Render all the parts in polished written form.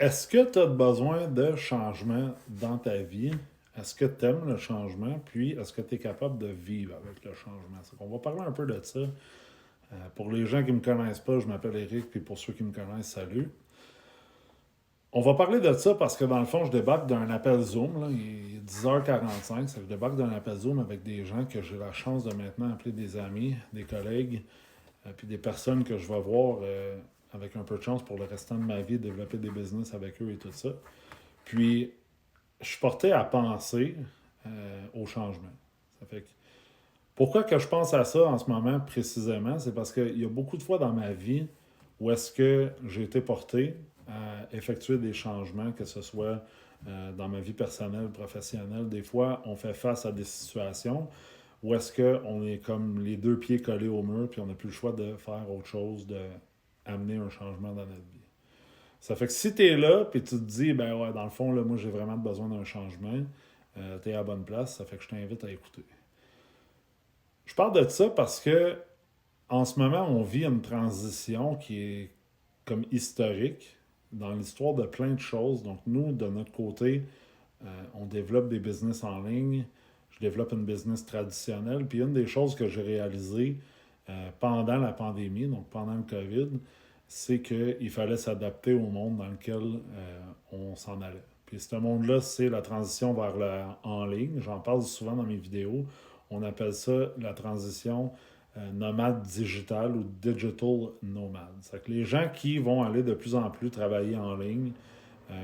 Est-ce que tu as besoin de changement dans ta vie? Est-ce que tu aimes le changement? Puis, est-ce que tu es capable de vivre avec le changement? On va parler un peu de ça. Pour les gens qui ne me connaissent pas, je m'appelle Eric, puis pour ceux qui me connaissent, salut. On va parler de ça parce que dans le fond, je débarque d'un appel Zoom. Là, il est 10h45. Je débarque d'un appel Zoom avec des gens que j'ai la chance de maintenant appeler des amis, des collègues, puis des personnes que je vais voir avec un peu de chance pour le restant de ma vie, développer des business avec eux et tout ça. Puis, je suis porté à penser au changement. Ça fait que, pourquoi que je pense à ça en ce moment précisément? C'est parce qu'il y a beaucoup de fois dans ma vie où est-ce que j'ai été porté à effectuer des changements, que ce soit dans ma vie personnelle, professionnelle. Des fois, on fait face à des situations où est-ce qu'on est comme les deux pieds collés au mur, puis on n'a plus le choix de faire autre chose, de amener un changement dans notre vie. Ça fait que si tu es là, puis tu te dis, ben ouais, dans le fond, là, moi, j'ai vraiment besoin d'un changement, tu es à la bonne place, ça fait que je t'invite à écouter. Je parle de ça parce que en ce moment, on vit une transition qui est comme historique dans l'histoire de plein de choses. Donc, nous, de notre côté, on développe des business en ligne. Je développe une business traditionnelle. Puis, une des choses que j'ai réalisées pendant la pandémie, donc pendant le COVID, c'est qu'il fallait s'adapter au monde dans lequel on s'en allait. Puis ce monde-là, c'est la transition vers le en ligne. J'en parle souvent dans mes vidéos. On appelle ça la transition nomade digital ou digital nomade. C'est que les gens qui vont aller de plus en plus travailler en ligne,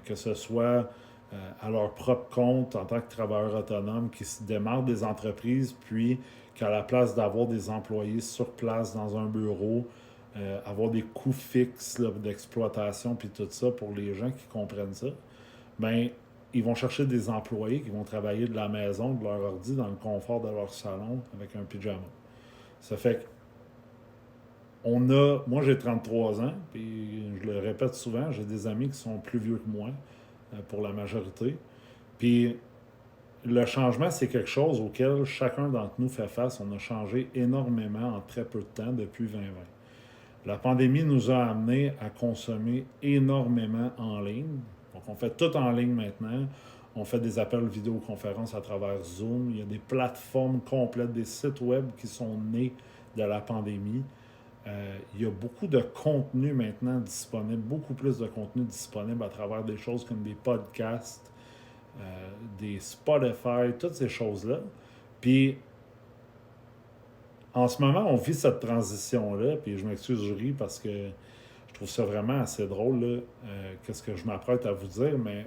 que ce soit à leur propre compte en tant que travailleurs autonomes, qui se démarrent des entreprises, puis qu'à la place d'avoir des employés sur place dans un bureau, avoir des coûts fixes là, d'exploitation, puis tout ça pour les gens qui comprennent ça, ben ils vont chercher des employés qui vont travailler de la maison, de leur ordi, dans le confort de leur salon, avec un pyjama. Ça fait que moi j'ai 33 ans, puis je le répète souvent, j'ai des amis qui sont plus vieux que moi, pour la majorité. Puis le changement, c'est quelque chose auquel chacun d'entre nous fait face. On a changé énormément en très peu de temps depuis 2020. La pandémie nous a amené à consommer énormément en ligne. Donc, on fait tout en ligne maintenant. On fait des appels vidéoconférences à travers Zoom. Il y a des plateformes complètes, des sites web qui sont nés de la pandémie. Il y a beaucoup de contenu maintenant disponible, beaucoup plus de contenu disponible à travers des choses comme des podcasts, des Spotify, toutes ces choses-là. Puis, en ce moment, on vit cette transition-là, puis je m'excuse, je ris parce que je trouve ça vraiment assez drôle, là, qu'est-ce que je m'apprête à vous dire, mais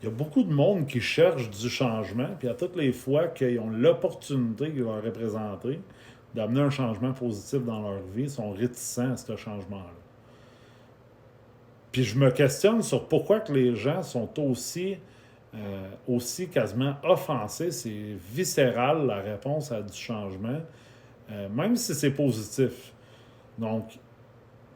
il y a beaucoup de monde qui cherche du changement, puis à toutes les fois qu'ils ont l'opportunité qui leur est présentée d'amener un changement positif dans leur vie, ils sont réticents à ce changement-là. Puis je me questionne sur pourquoi que les gens sont aussi quasiment offensés. C'est viscéral la réponse à du changement, même si c'est positif. Donc,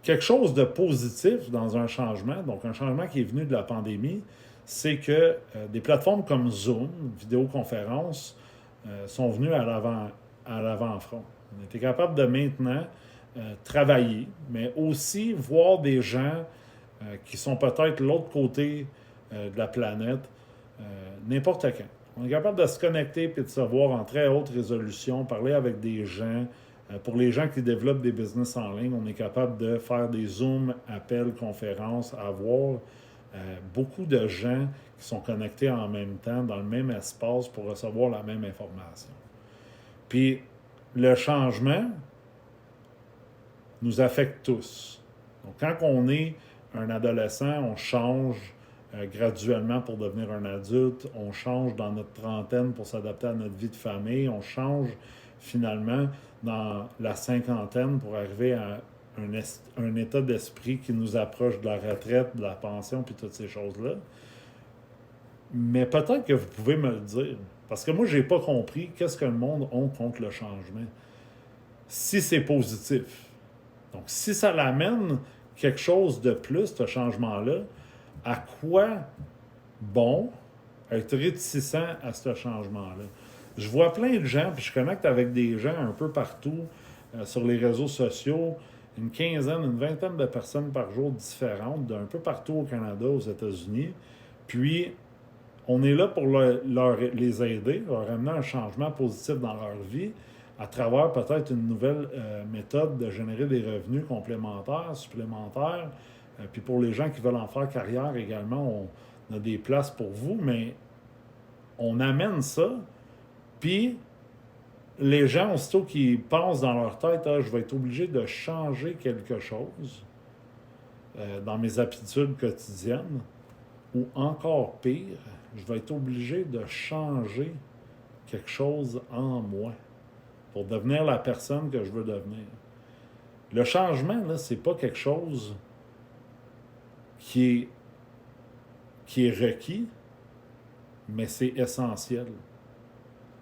quelque chose de positif dans un changement, donc un changement qui est venu de la pandémie, c'est que des plateformes comme Zoom, vidéoconférence, sont venues à l'avant-front. On était capable de maintenant travailler, mais aussi voir des gens qui sont peut-être de l'autre côté de la planète n'importe quand. On est capable de se connecter et de se voir en très haute résolution, parler avec des gens. Pour les gens qui développent des business en ligne, on est capable de faire des Zooms, appels, conférences, avoir beaucoup de gens qui sont connectés en même temps, dans le même espace pour recevoir la même information. Puis le changement nous affecte tous. Donc quand on est un adolescent, on change graduellement pour devenir un adulte, on change dans notre trentaine pour s'adapter à notre vie de famille, on change finalement dans la cinquantaine pour arriver à un état d'esprit qui nous approche de la retraite, de la pension, puis toutes ces choses-là. Mais peut-être que vous pouvez me le dire, parce que moi, j'ai pas compris qu'est-ce que le monde a contre le changement. Si c'est positif. Donc, si ça l'amène quelque chose de plus, ce changement-là, à quoi bon être réticent à ce changement-là? Je vois plein de gens, puis je connecte avec des gens un peu partout sur les réseaux sociaux une quinzaine, une vingtaine de personnes par jour différentes, d'un peu partout au Canada, aux États-Unis. Puis, on est là pour les aider, leur amener un changement positif dans leur vie, à travers peut-être une nouvelle méthode de générer des revenus complémentaires, supplémentaires. Puis pour les gens qui veulent en faire carrière également, on a des places pour vous, mais on amène ça, puis les gens, aussitôt qui pensent dans leur tête, ah, je vais être obligé de changer quelque chose dans mes habitudes quotidiennes, ou encore pire, je vais être obligé de changer quelque chose en moi pour devenir la personne que je veux devenir. Le changement, là, c'est pas quelque chose qui est requis, mais c'est essentiel.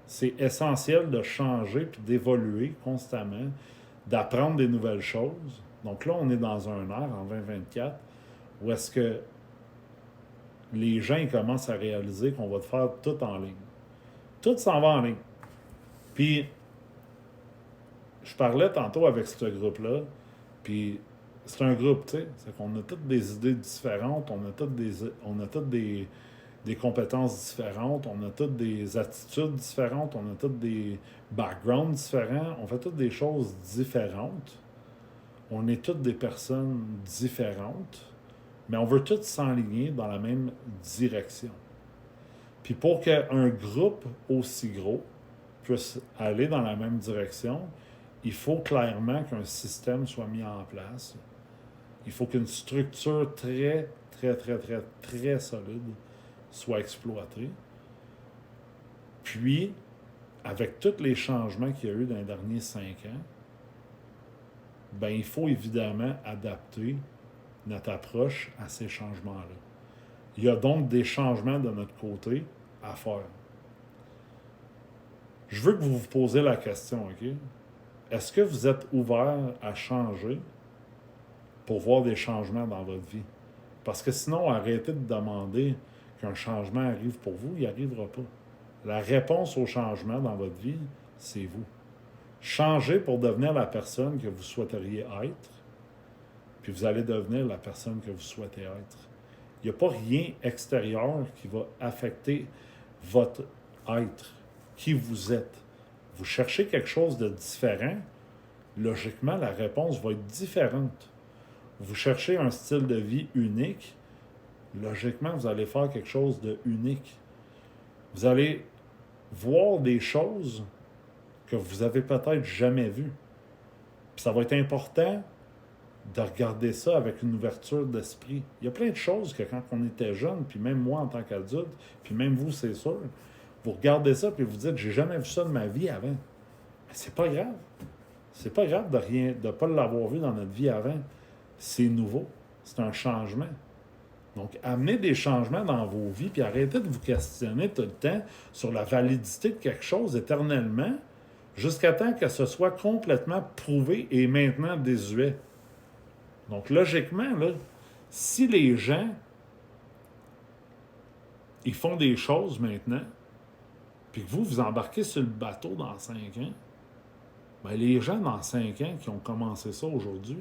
C'est essentiel de changer puis d'évoluer constamment, d'apprendre des nouvelles choses. Donc là, on est dans un ère, en 2024, où est-ce que les gens ils commencent à réaliser qu'on va faire tout en ligne. Tout s'en va en ligne. Puis, je parlais tantôt avec ce groupe-là, puis c'est un groupe, tu sais, c'est qu'on a toutes des idées différentes, on a toutes des compétences différentes, on a toutes des attitudes différentes, on a toutes des backgrounds différents, on fait toutes des choses différentes. On est toutes des personnes différentes, mais on veut toutes s'enligner dans la même direction. Puis pour qu'un groupe aussi gros puisse aller dans la même direction, il faut clairement qu'un système soit mis en place. Il faut qu'une structure très, très, très, très, très solide soit exploitée. Puis, avec tous les changements qu'il y a eu dans les derniers 5 ans, ben, il faut évidemment adapter notre approche à ces changements-là. Il y a donc des changements de notre côté à faire. Je veux que vous vous posez la question, OK? Est-ce que vous êtes ouvert à changer pour voir des changements dans votre vie? Parce que sinon, arrêtez de demander qu'un changement arrive pour vous, il n'arrivera pas. La réponse au changement dans votre vie, c'est vous. Changez pour devenir la personne que vous souhaiteriez être, puis vous allez devenir la personne que vous souhaitez être. Il n'y a pas rien extérieur qui va affecter votre être, qui vous êtes. Vous cherchez quelque chose de différent, logiquement, la réponse va être différente. Vous cherchez un style de vie unique, logiquement, vous allez faire quelque chose de unique. Vous allez voir des choses que vous avez peut-être jamais vues. Puis ça va être important de regarder ça avec une ouverture d'esprit. Il y a plein de choses que quand on était jeune, puis même moi en tant qu'adulte, puis même vous, c'est sûr, vous regardez ça puis vous dites, j'ai jamais vu ça de ma vie avant. Mais c'est pas grave. C'est pas grave de ne pas l'avoir vu dans notre vie avant. C'est nouveau. C'est un changement. Donc, amenez des changements dans vos vies, puis arrêtez de vous questionner tout le temps sur la validité de quelque chose éternellement, jusqu'à temps que ce soit complètement prouvé et maintenant désuet. Donc, logiquement, là, si les gens, ils font des choses maintenant, puis que vous embarquez sur le bateau dans 5 ans, bien, les gens dans 5 ans qui ont commencé ça aujourd'hui,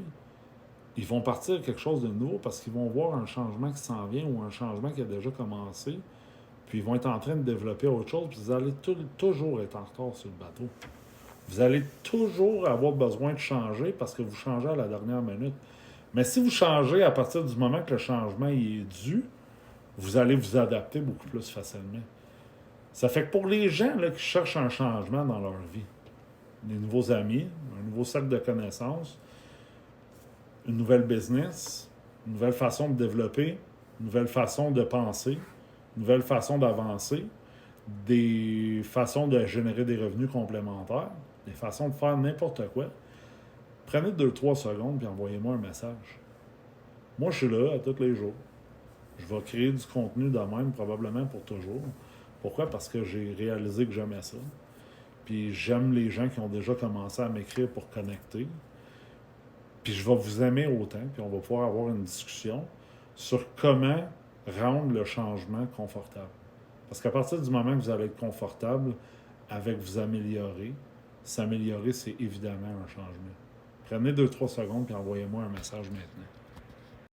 ils vont partir quelque chose de nouveau parce qu'ils vont voir un changement qui s'en vient ou un changement qui a déjà commencé, puis ils vont être en train de développer autre chose, puis vous allez toujours être en retard sur le bateau. Vous allez toujours avoir besoin de changer parce que vous changez à la dernière minute. Mais si vous changez à partir du moment que le changement y est dû, vous allez vous adapter beaucoup plus facilement. Ça fait que pour les gens là, qui cherchent un changement dans leur vie, des nouveaux amis, un nouveau cercle de connaissances, une nouvelle business, une nouvelle façon de développer, une nouvelle façon de penser, une nouvelle façon d'avancer, des façons de générer des revenus complémentaires, des façons de faire n'importe quoi. Prenez 2-3 secondes et envoyez-moi un message. Moi, je suis là à tous les jours. Je vais créer du contenu de même, probablement pour toujours. Pourquoi? Parce que j'ai réalisé que j'aimais ça. Puis j'aime les gens qui ont déjà commencé à m'écrire pour connecter. Puis je vais vous aimer autant, puis on va pouvoir avoir une discussion sur comment rendre le changement confortable. Parce qu'à partir du moment que vous allez être confortable avec vous améliorer, s'améliorer, c'est évidemment un changement. Prenez 2-3 secondes et envoyez-moi un message maintenant.